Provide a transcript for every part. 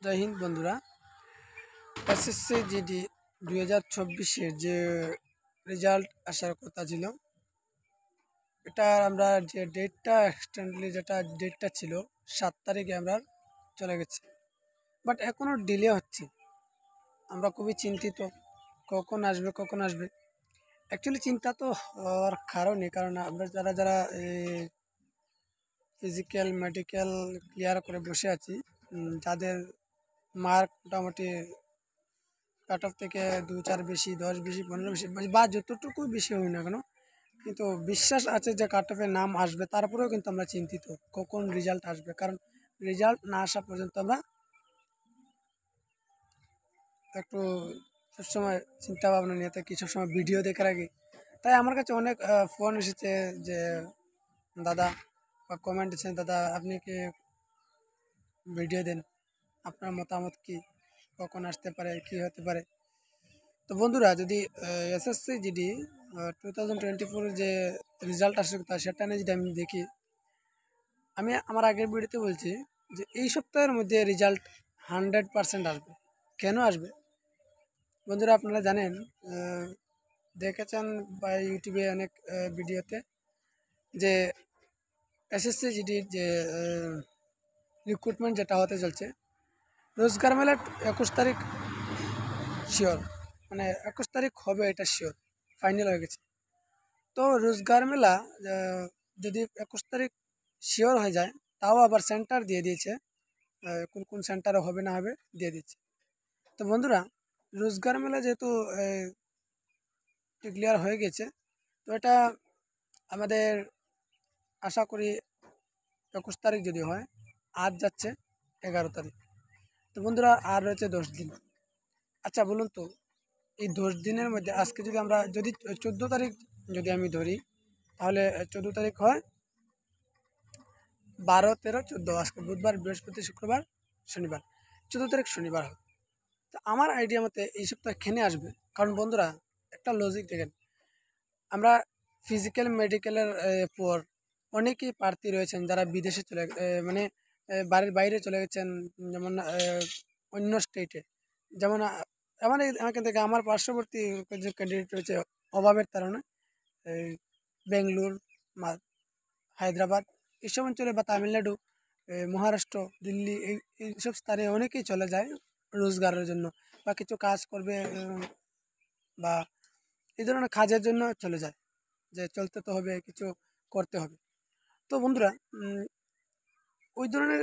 জয় হিন্দ বন্ধুরা। SSC GD 2024-এর যে result আসার কথা ছিল, এটা আমরা যে ডেটটা এক্সটেন্ডলি যেটা ডেটটা ছিল 7 তারিখে আমরা চলে গেছি, বাট এখনও ডিলে হচ্ছে। আমরা খুবই চিন্তিত, কখন আসবে। অ্যাকচুয়ালি চিন্তা তো হওয়ার কারণ আমরা যারা যারা ফিজিক্যাল মেডিকেল ক্লিয়ার করে বসে আছি, যাদের মার্ক মোটামুটি কাট অফ থেকে 2-4 বেশি, 10 বেশি, 15 বেশি বা যতটুকু বেশি হই না কেন, কিন্তু বিশ্বাস আছে যে কাট অফে নাম আসবে। তারপরেও কিন্তু আমরা চিন্তিত কখন রেজাল্ট আসবে, কারণ রেজাল্ট না আসা পর্যন্ত আমরা একটু সবসময় চিন্তা ভাবনা নিয়ে থাকি, সবসময় ভিডিও দেখার আগে। তাই আমার কাছে অনেক ফোন এসেছে যে দাদা, বা কমেন্ট এসেছে, দাদা আপনি কি ভিডিও দেন, আপনার মতামত কি, কখন আসতে পারে, কি হতে পারে। তো বন্ধুরা, যদি এসএসসি জিডি 2024 যে রেজাল্ট আসে কথা, সেটা নিয়ে যদি আমি দেখি, আমি আমার আগের ভিডিওতে বলছি যে এই সপ্তাহের মধ্যে রেজাল্ট 100% আসবে। কেন আসবে বন্ধুরা, আপনারা জানেন, দেখেছেন বা ইউটিউবে অনেক ভিডিওতে যে এসএসসি জিডির যে রিক্রুটমেন্ট যেটা হতে চলছে, রোজগার মেলা 21 তারিখ শিওর, মানে 21 তারিখ হবে, এটা শিওর, ফাইনাল হয়ে গেছে। তো রোজগার মেলা যদি 21 তারিখ শিওর হয়ে যায়, তাও আবার সেন্টার দিয়ে দিয়েছে, কোন কোন সেন্টারে হবে না হবে দিয়ে দিচ্ছে। তো বন্ধুরা, রোজগার মেলা যেহেতু ক্লিয়ার হয়ে গেছে, তো এটা আমাদের আশা করি 21 তারিখ যদি হয়, আজ যাচ্ছে 11 তারিখ। তো বন্ধুরা, আর রয়েছে 10 দিন। আচ্ছা বলুন তো, এই 10 দিনের মধ্যে আজকে যদি আমরা 14 তারিখ যদি আমি ধরি, তাহলে 14 তারিখ হয় 12, 13, 14, আজকে বুধবার, বৃহস্পতি, শুক্রবার, শনিবার, 14 তারিখ শনিবার হয়। তো আমার আইডিয়া মতে এই সপ্তাহে খেনে আসবে। কারণ বন্ধুরা, একটা লজিক দেখেন, আমরা ফিজিক্যাল মেডিকেলের পর অনেকেই প্রার্থী রয়েছেন যারা বিদেশে মানে বাড়ির বাইরে চলে গেছেন, যেমন অন্য স্টেটে। যেমন এখান থেকে আমার পার্শ্ববর্তী যে ক্যান্ডিডেট রয়েছে, অভাবের কারণে বেঙ্গলোর, হায়দ্রাবাদ এইসব অঞ্চলে, বা তামিলনাড়ু, মহারাষ্ট্র, দিল্লি, এইসব স্থানে অনেকেই চলে যায় রোজগারের জন্য, বা কিছু কাজ করবে, বা এই ধরনের কাজের জন্য চলে যায়, যে চলতে তো হবে, কিছু করতে হবে। তো বন্ধুরা, ওই ধরনের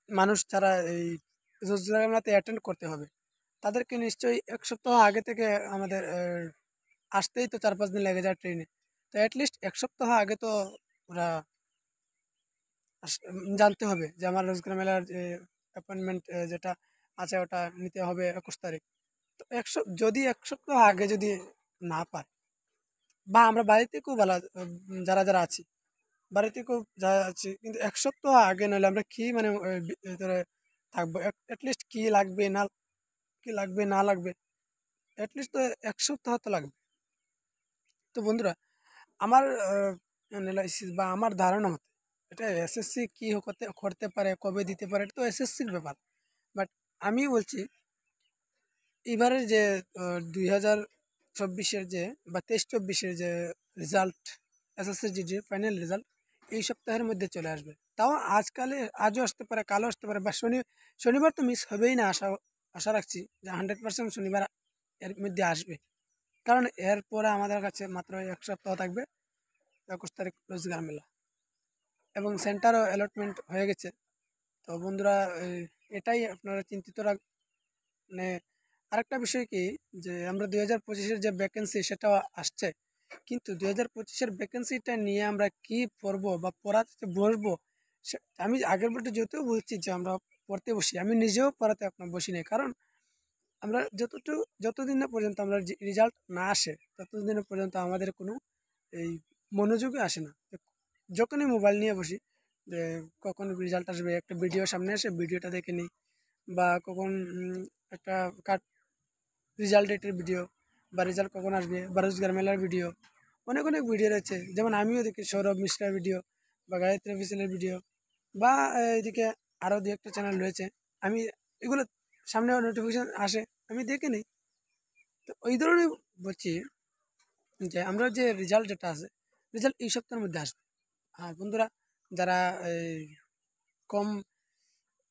মানুষ যারা এই রোজগার মেলাতে অ্যাটেন্ড করতে হবে, তাদেরকে নিশ্চয়ই 1 সপ্তাহ আগে থেকে আমাদের আসতেই তো 4-5 দিন লেগে যায় ট্রেনে। তো অ্যাটলিস্ট 1 সপ্তাহ আগে তো ওরা জানতে হবে যে আমার রোজগার মেলার যে অ্যাপয়েন্টমেন্ট যেটা আছে, ওটা নিতে হবে 21 তারিখ। তো যদি 1 সপ্তাহ আগে যদি না পায়, বা আমরা বাড়ি থেকেও বলা, যারা যারা আছি বাড়ি থেকেও যা আছি, কিন্তু 1 সপ্তাহ আগে নইলে আমরা কি মানে ভিতরে থাকবো, অ্যাটলিস্ট কি লাগবে না লাগবে, অ্যাটলিস্ট তো 1 সপ্তাহ তো লাগবে। তো বন্ধুরা, আমার অ্যানালাইসিস বা আমার ধারণা মতে, এটা এসএসসি কি করতে করতে পারে, কবে দিতে পারে, এটা তো এসএসসির ব্যাপার। বাট আমি বলছি, এবারের যে 2024-এর যে বা 23-24-এর যে রেজাল্ট, এসএসসি জিডির ফাইনাল রেজাল্ট এই সপ্তাহের মধ্যে চলে আসবে। তাও আজও আসতে পারে, কালও আসতে পারে, বা শনিবার তো মিস হবেই না। আশা রাখছি যে 100% শনিবার এর মধ্যে আসবে। কারণ এরপরে আমাদের কাছে মাত্র 1 সপ্তাহ থাকবে, 21 তারিখ রোজগার মেলা, এবং সেন্টারও অ্যালটমেন্ট হয়ে গেছে। তো বন্ধুরা, এটাই আপনারা চিন্তিত মানে আরেকটা বিষয় কি, যে আমরা 2025-এর যে ভ্যাকেন্সি সেটাও আসছে, কিন্তু 2025-এর ভ্যাকেন্সিটা নিয়ে আমরা কি পড়বো বা পড়াতে বসবো, আমি আগের বলতে যেহেতু বলছি যে আমরা পড়তে বসি, আমি নিজেও পড়াতে এখন বসি নাই। কারণ আমরা যতদিন না পর্যন্ত আমরা রেজাল্ট না আসে, ততদিন পর্যন্ত আমাদের কোনো এই মনোযোগই আসে না। যখনই মোবাইল নিয়ে বসি, যে কখন রেজাল্ট আসবে, একটা ভিডিও সামনে আসে, ভিডিওটা দেখে নিই, বা কখন একটা রেজাল্ট ডেটের ভিডিও, বা রেজাল্ট কখন আসবে, বা রোজগার মেলার ভিডিও, অনেক অনেক ভিডিও রয়েছে। যেমন আমিও দেখি সৌরভ মিশ্রার ভিডিও, বা গায়ত্রী অফিসিয়ালের ভিডিও, বা এদিকে আরও দু একটা চ্যানেল রয়েছে, আমি এগুলো সামনে নোটিফিকেশান আসে, আমি দেখে নিই। তো ওই ধরনের বলছি যে আমরা যে রেজাল্ট যেটা আছে, রেজাল্ট এই সপ্তাহের মধ্যে আসবে। আর বন্ধুরা, যারা এই কম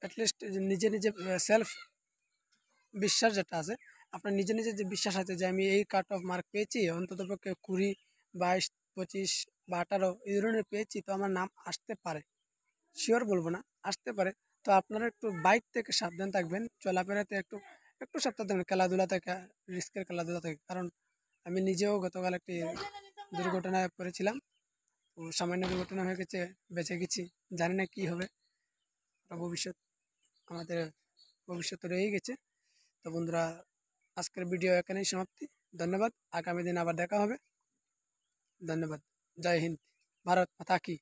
অ্যাটলিস্ট নিজে নিজে সেলফ বিশ্বাস যেটা আছে, আপনার নিজে নিজে যে বিশ্বাস আছে যে আমি এই কাট অফ মার্ক পেয়েছি, অন্তত পক্ষে 20, 22, 25 বা 18 এই ধরনের পেয়েছি, তো আমার নাম আসতে পারে, শিওর বলবো না, আসতে পারে। তো আপনারা একটু বাইক থেকে সাবধান থাকবেন, চলাফেরাতে একটু একটু সাবধান থাকবেন, খেলাধুলা থেকে, রিস্কের খেলাধুলা থেকে। কারণ আমি নিজেও গতকাল একটি দুর্ঘটনায় পড়েছিলাম, তো সামান্য দুর্ঘটনা হয়ে গেছে, বেঁচে গেছি। জানি না কী হবে, ভবিষ্যৎ, আমাদের ভবিষ্যৎ রয়েই গেছে। তো বন্ধুরা, আজকের ভিডিও এখানেই সমাপ্তি। ধন্যবাদ, আগামী দিন আবার দেখা হবে। ধন্যবাদ। জয় হিন্দ, ভারত মাতা কি।